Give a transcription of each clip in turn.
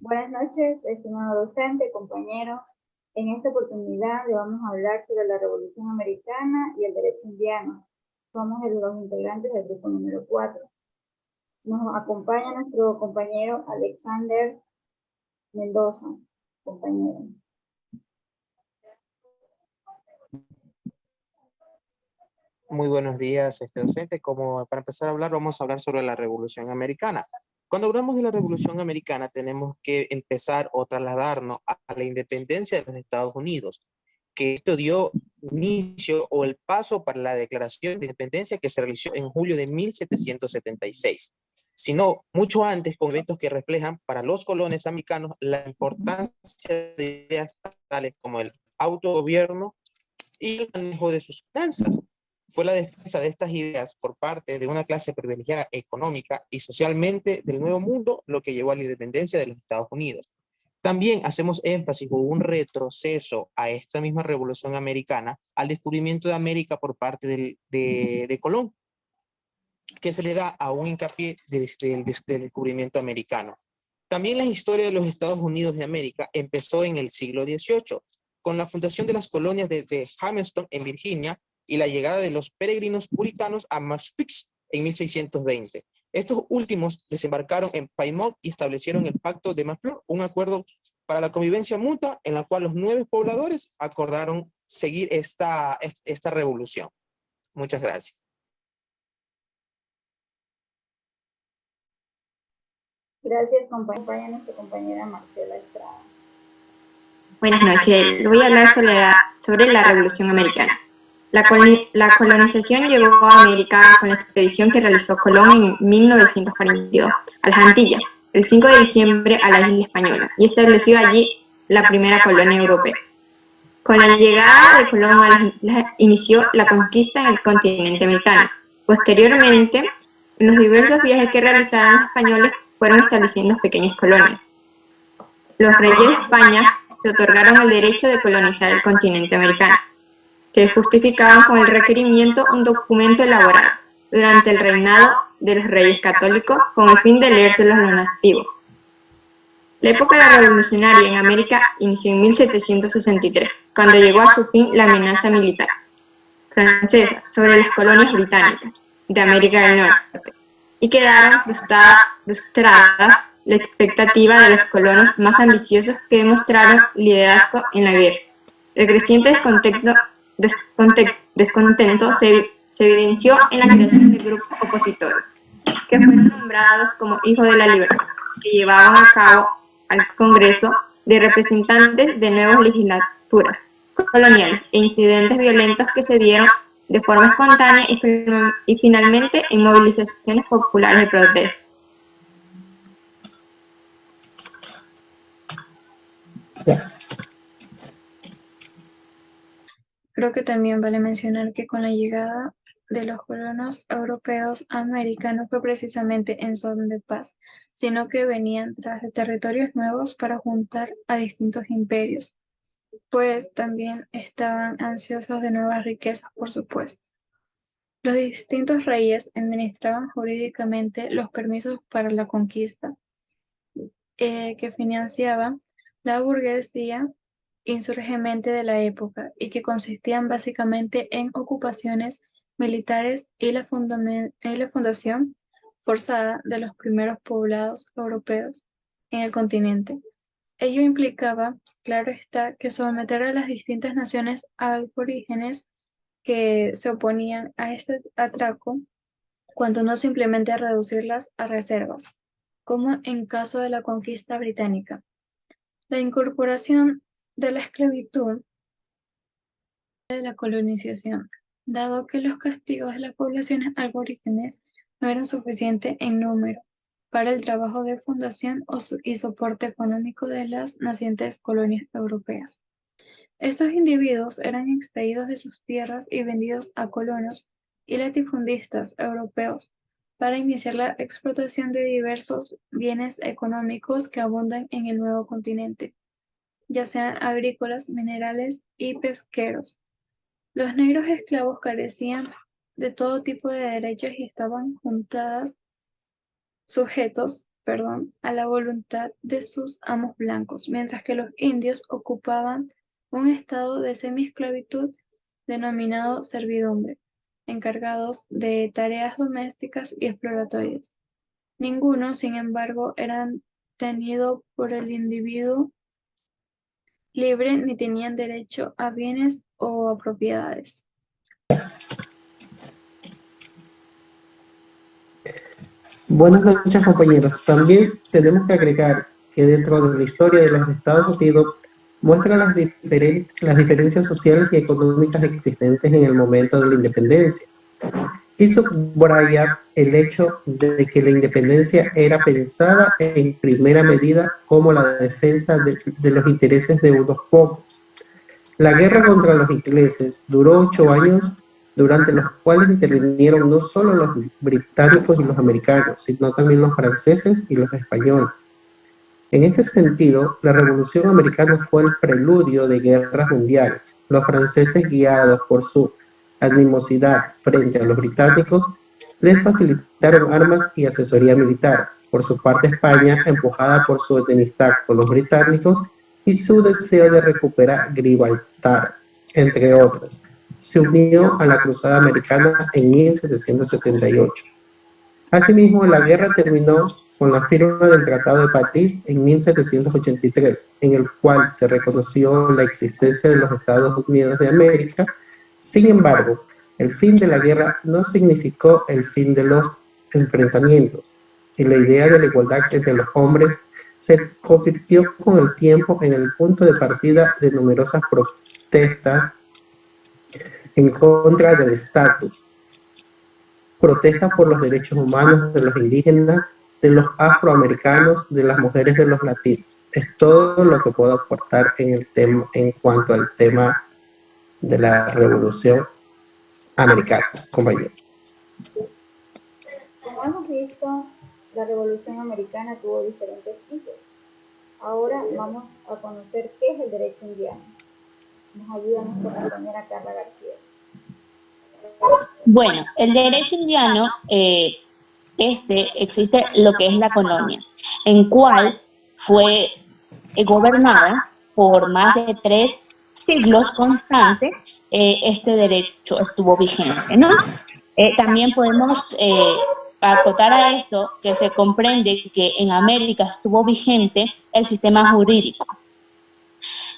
Buenas noches, estimado docente, compañeros. En esta oportunidad le vamos a hablar sobre la Revolución Americana y el derecho indiano. Somos los integrantes del grupo número 4. Nos acompaña nuestro compañero Alexander Mendoza, compañero. Muy buenos días, docente. Como para empezar a hablar, vamos a hablar sobre la Revolución Americana. Cuando hablamos de la Revolución Americana, tenemos que empezar o trasladarnos a la independencia de los Estados Unidos, que esto dio inicio o el paso para la Declaración de Independencia que se realizó en julio de 1776, sino mucho antes, con eventos que reflejan para los colones americanos la importancia de ideas tales como el autogobierno y el manejo de sus finanzas. Fue la defensa de estas ideas por parte de una clase privilegiada económica y socialmente del Nuevo Mundo lo que llevó a la independencia de los Estados Unidos. También hacemos énfasis o un retroceso a esta misma revolución americana al descubrimiento de América por parte de Colón, que se le da a un hincapié del descubrimiento americano. También la historia de los Estados Unidos de América empezó en el siglo XVIII, con la fundación de las colonias de Jamestown en Virginia y la llegada de los peregrinos puritanos a Massachusetts en 1620. Estos últimos desembarcaron en Plymouth y establecieron el Pacto de Mayflower, un acuerdo para la convivencia mutua en la cual los 9 pobladores acordaron seguir esta revolución. Muchas gracias. Gracias, compañera, nuestra compañera Marcela Estrada. Buenas noches, le voy a hablar sobre la Revolución Americana. La colonización llegó a América con la expedición que realizó Colón en 1942 a las Antillas, el 5 de diciembre a la isla española, y estableció allí la primera colonia europea. Con la llegada de Colón a las islas inició la conquista en el continente americano. Posteriormente, en los diversos viajes que realizaron los españoles fueron estableciendo pequeñas colonias. Los reyes de España se otorgaron el derecho de colonizar el continente americano, que justificaban con el requerimiento un documento elaborado durante el reinado de los reyes católicos con el fin de leérselos a los nativos. La época revolucionaria en América inició en 1763, cuando llegó a su fin la amenaza militar francesa sobre las colonias británicas de América del Norte, y quedaron frustradas la expectativa de los colonos más ambiciosos que demostraron liderazgo en la guerra. El creciente descontento se evidenció en la creación de grupos opositores, que fueron nombrados como Hijos de la Libertad, que llevaban a cabo al Congreso de Representantes de nuevas legislaturas coloniales e incidentes violentos que se dieron de forma espontánea y finalmente en movilizaciones populares de protesta. Creo que también vale mencionar que con la llegada de los colonos europeos a América no fue precisamente en son de paz, sino que venían tras de territorios nuevos para juntar a distintos imperios, pues también estaban ansiosos de nuevas riquezas, por supuesto. Los distintos reyes administraban jurídicamente los permisos para la conquista, que financiaba la burguesía insurgente de la época y que consistían básicamente en ocupaciones militares y la fundación forzada de los primeros poblados europeos en el continente. Ello implicaba, claro está, que someter a las distintas naciones aborígenes que se oponían a este atraco, cuando no simplemente reducirlas a reservas, como en caso de la conquista británica. La incorporación de la esclavitud de la colonización, dado que los castigos de las poblaciones aborígenes no eran suficientes en número para el trabajo de fundación y soporte económico de las nacientes colonias europeas. Estos individuos eran extraídos de sus tierras y vendidos a colonos y latifundistas europeos para iniciar la explotación de diversos bienes económicos que abundan en el nuevo continente, ya sean agrícolas, minerales y pesqueros. Los negros esclavos carecían de todo tipo de derechos y estaban sujetos a la voluntad de sus amos blancos, mientras que los indios ocupaban un estado de semiesclavitud denominado servidumbre, encargados de tareas domésticas y exploratorias. Ninguno, sin embargo, era tenido por el individuo libre ni tenían derecho a bienes o a propiedades. Buenas noches, compañeros. También tenemos que agregar que dentro de la historia de los Estados Unidos muestra las diferencias sociales y económicas existentes en el momento de la independencia. Y subraya el hecho de que la independencia era pensada en primera medida como la defensa de los intereses de unos pocos. La guerra contra los ingleses duró 8 años, durante los cuales intervinieron no solo los británicos y los americanos, sino también los franceses y los españoles. En este sentido, la Revolución Americana fue el preludio de guerras mundiales. Los franceses, guiados por su animosidad frente a los británicos, les facilitaron armas y asesoría militar. Por su parte, España, empujada por su enemistad con los británicos y su deseo de recuperar Gibraltar, entre otros, se unió a la Cruzada Americana en 1778. Asimismo, la guerra terminó con la firma del Tratado de París en 1783, en el cual se reconoció la existencia de los Estados Unidos de América. Sin embargo, el fin de la guerra no significó el fin de los enfrentamientos, y la idea de la igualdad entre los hombres se convirtió con el tiempo en el punto de partida de numerosas protestas en contra del estatus, protestas por los derechos humanos de los indígenas, de los afroamericanos, de las mujeres, de los latinos. Es todo lo que puedo aportar en el tema, en cuanto al tema de la Revolución Americana, compañero. Como hemos visto, la Revolución Americana tuvo diferentes hitos. Ahora vamos a conocer qué es el derecho indiano. Nos ayuda nuestra compañera Carla García. Bueno, el derecho indiano, existe lo que es la colonia, en cual fue gobernada por más de 3 siglos constantes. Este derecho estuvo vigente, ¿no? También podemos acotar a esto que se comprende que en América estuvo vigente el sistema jurídico,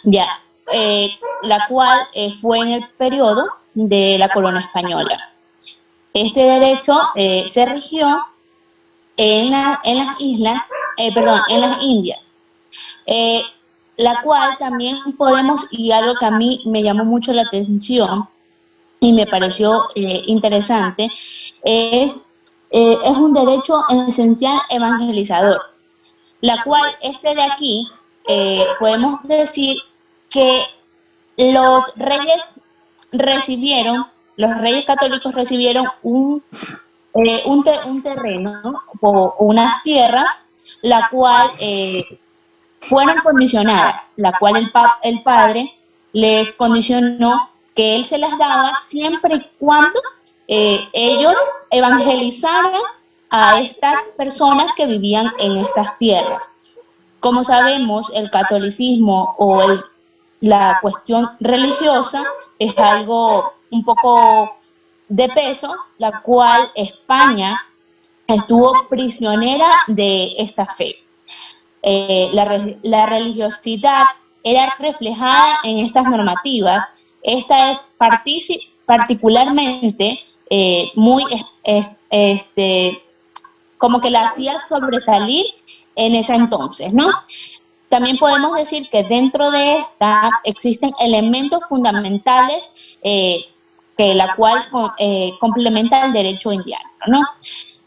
ya, la cual fue en el periodo de la colonia española. Este derecho se rigió en las Indias, la cual también podemos, y algo que a mí me llamó mucho la atención y me pareció interesante, es un derecho esencial evangelizador, la cual de aquí podemos decir que los reyes católicos recibieron un terreno o unas tierras, la cual fueron condicionadas, la cual el padre les condicionó que él se las daba siempre y cuando ellos evangelizaran a estas personas que vivían en estas tierras. Como sabemos, el catolicismo o la cuestión religiosa es algo un poco de peso, la cual España estuvo prisionera de esta fe. La religiosidad era reflejada en estas normativas. Esta es particularmente muy, como que la hacía sobresalir en ese entonces, ¿no? También podemos decir que dentro de esta existen elementos fundamentales que la cual complementa el derecho indiano, ¿no?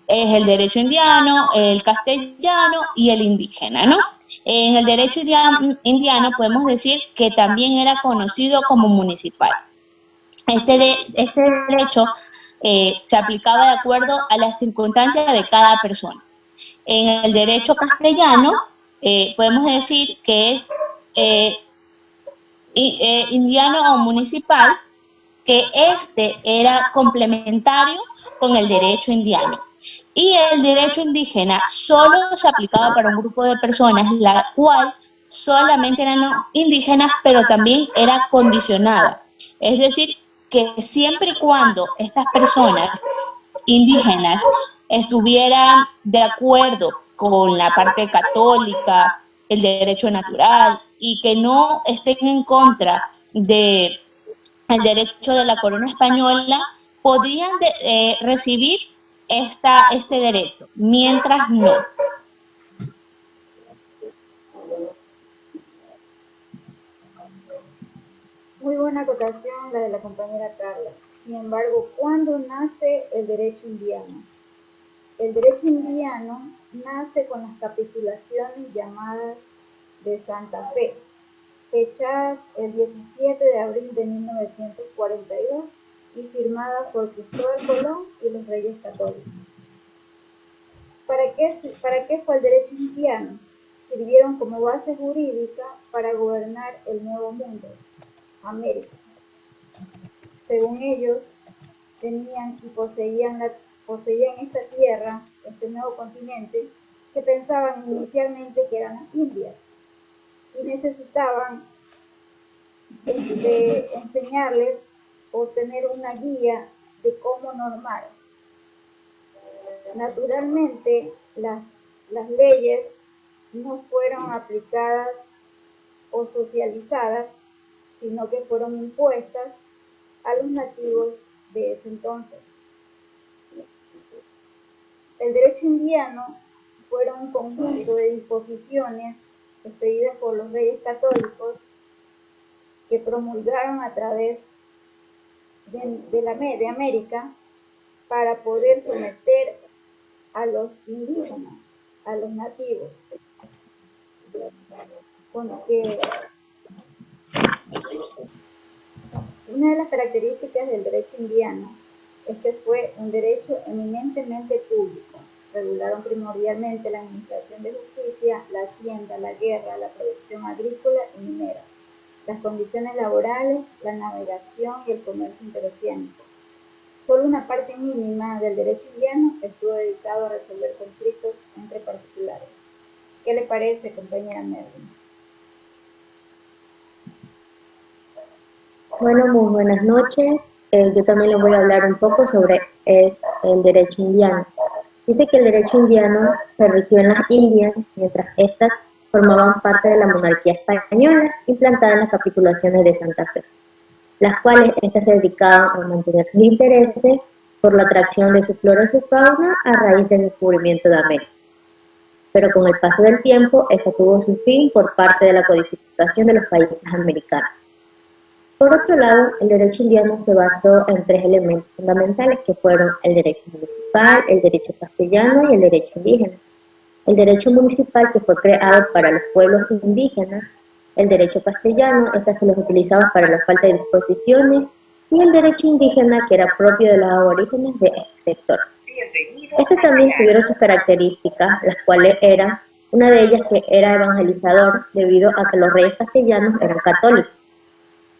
Es el derecho indiano, el castellano y el indígena, ¿no? En el derecho indiano podemos decir que también era conocido como municipal. Este derecho se aplicaba de acuerdo a las circunstancias de cada persona. En el derecho castellano podemos decir que es indiano o municipal, que era complementario con el derecho indiano. Y el derecho indígena solo se aplicaba para un grupo de personas, la cual solamente eran indígenas, pero también era condicionada. Es decir, que siempre y cuando estas personas indígenas estuvieran de acuerdo con la parte católica, el derecho natural, y que no estén en contra del derecho de la corona española, podrían recibir este derecho, mientras no. Muy buena acotación la de la compañera Carla. Sin embargo, ¿cuándo nace el derecho indiano? El derecho indiano nace con las capitulaciones llamadas de Santa Fe, fechadas el 17 de abril de 1942 y firmadas por Cristóbal Colón y los Reyes Católicos. ¿Para qué fue el derecho indiano? Sirvieron como base jurídica para gobernar el Nuevo Mundo, América. Según ellos, tenían y poseían esta tierra, este nuevo continente, que pensaban inicialmente que eran las Indias, y necesitaban enseñarles o tener una guía de cómo normar. Naturalmente, las leyes no fueron aplicadas o socializadas, sino que fueron impuestas a los nativos de ese entonces. El derecho indiano fueron un conjunto de disposiciones expedidas por los reyes católicos que promulgaron a través de América para poder someter a los indígenas, a los nativos. Porque una de las características del derecho indiano es que fue un derecho eminentemente público. Regularon primordialmente la administración de justicia, la hacienda, la guerra, la producción agrícola y minera, las condiciones laborales, la navegación y el comercio interoceánico. Solo una parte mínima del derecho indiano estuvo dedicado a resolver conflictos entre particulares. ¿Qué le parece, compañera Merlin? Bueno, muy buenas noches. Yo también les voy a hablar un poco sobre el derecho indiano. Dice que el derecho indiano se rigió en las Indias, mientras éstas formaban parte de la monarquía española, implantada en las capitulaciones de Santa Fe, las cuales éstas se dedicaban a mantener sus intereses por la atracción de su flora y su fauna a raíz del descubrimiento de América. Pero con el paso del tiempo, esto tuvo su fin por parte de la codificación de los países americanos. Por otro lado, el derecho indiano se basó en tres elementos fundamentales que fueron el derecho municipal, el derecho castellano y el derecho indígena. El derecho municipal, que fue creado para los pueblos indígenas, el derecho castellano, se los utilizaba para la falta de disposiciones, y el derecho indígena, que era propio de los aborígenes de este sector. Estos también tuvieron sus características, las cuales eran, una de ellas que era evangelizador, debido a que los reyes castellanos eran católicos.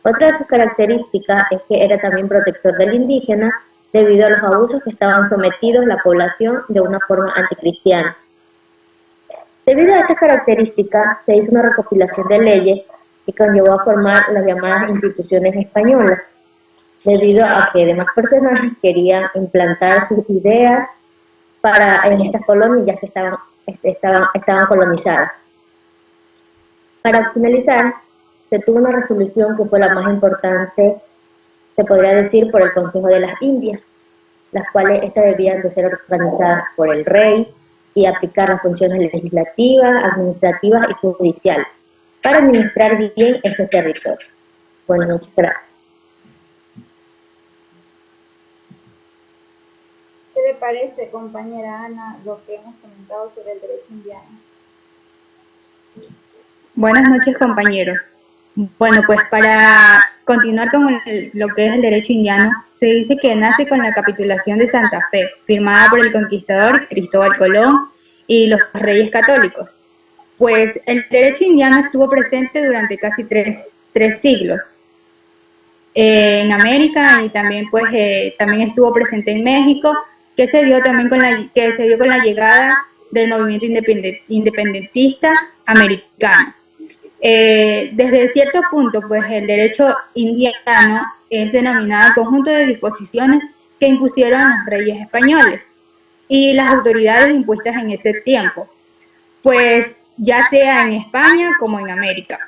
Otra de sus características es que era también protector del indígena, debido a los abusos que estaban sometidos la población de una forma anticristiana. Debido a estas características, se hizo una recopilación de leyes que conllevó a formar las llamadas instituciones españolas, debido a que demás personajes querían implantar sus ideas en estas colonias que estaban colonizadas. Para finalizar, se tuvo una resolución que fue la más importante, se podría decir, por el Consejo de las Indias, las cuales debían de ser organizadas por el rey y aplicar las funciones legislativas, administrativas y judiciales para administrar bien este territorio. Bueno, muchas gracias. ¿Qué le parece, compañera Ana, lo que hemos comentado sobre el derecho indiano? Buenas noches, compañeros. Bueno, pues para continuar con lo que es el derecho indiano, se dice que nace con la capitulación de Santa Fe, firmada por el conquistador Cristóbal Colón y los reyes católicos. Pues el derecho indiano estuvo presente durante casi tres siglos en América, y también, también estuvo presente en México, que se dio también con la llegada del movimiento independentista americano. Desde cierto punto, pues el derecho indiano es denominado conjunto de disposiciones que impusieron los reyes españoles y las autoridades impuestas en ese tiempo, pues ya sea en España como en América.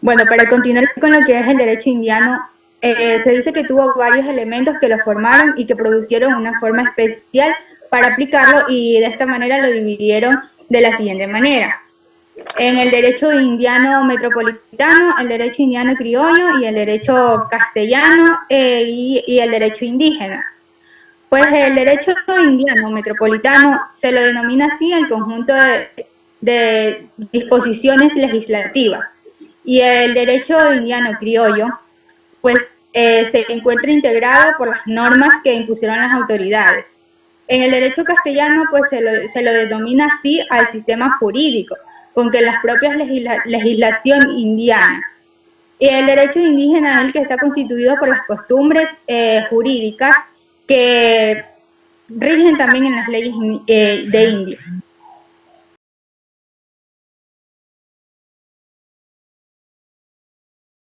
Bueno, para continuar con lo que es el derecho indiano, se dice que tuvo varios elementos que lo formaron y que produjeron una forma especial para aplicarlo, y de esta manera lo dividieron de la siguiente manera: en el derecho indiano metropolitano, el derecho indiano criollo y el derecho castellano y el derecho indígena. Pues el derecho indiano metropolitano se lo denomina así al conjunto de disposiciones legislativas, y el derecho indiano criollo pues se encuentra integrado por las normas que impusieron las autoridades. En el derecho castellano pues se lo denomina así al sistema jurídico con que las propias legislación indiana. Y el derecho indígena es el que está constituido por las costumbres jurídicas que rigen también en las leyes de India.